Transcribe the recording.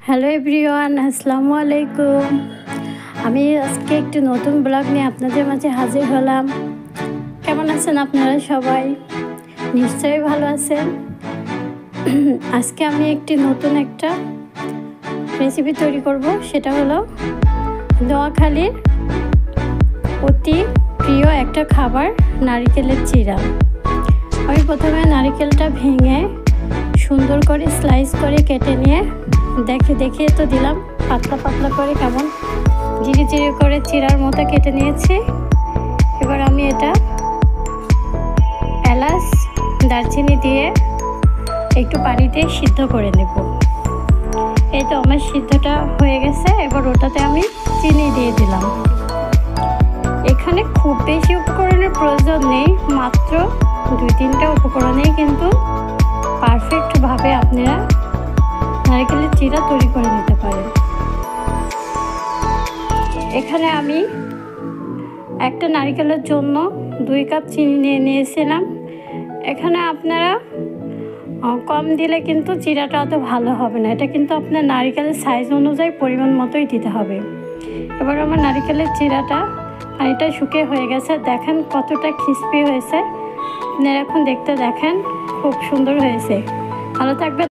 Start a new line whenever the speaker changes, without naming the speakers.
Hello everyone, আসসালামু আলাইকুম। আমি আজকে একটি নতুন ব্লগ নিয়ে আপনাদের মাঝে হাজির হলাম। কেমন আছেন আপনারা সবাই? নিশ্চয়ই ভালো আছেন। আজকে আমি একটি নতুন একটা রেসিপি তৈরি করব, সেটা হলো নোয়াখালীর অতি প্রিয় একটা খাবার, নারিকেলের চিড়া। আমি প্রথমে নারিকেলটা ভেঙে সুন্দর করে স্লাইস করে কেটে নিয়ে দেখিয়ে তো দিলাম, পাতলা পাতলা করে কেমন জিরি জিরি করে চিড়ার মতো কেটে নিয়েছি। এবার আমি এটা এলাচ দারচিনি দিয়ে একটু পানি দিয়ে সিদ্ধ করে নেব। এই তো আমার সিদ্ধটা হয়ে গেছে। এবার ওটাতে আমি চিনি দিয়ে দিলাম। এখানে খুব বেশি উপকরণের প্রয়োজন নেই, মাত্র 2-3টা উপকরণেই কিন্তু পারফেক্টভাবে আপনারা নারকেলের চিড়া তৈরি করে নিতে পারেন। এখানে আমি একটা নারকেলের জন্য 2 কাপ চিনি নিয়েছিলাম। এখানে আপনারা কম দিলে কিন্তু চিড়াটা অত ভালো হবে না। এটা কিন্তু আপনার নারকেলের সাইজ অনুযায়ী পরিমাণ মতোই দিতে হবে। এবার আমার নারকেলের চিড়াটা পানিটা শুকিয়ে হয়ে গেছে। দেখেন কতটা ক্রিস্পি হয়েছে। আপনারা এখন দেখতে দেখেন, খুব সুন্দর হয়েছে। ভালো থাকবে।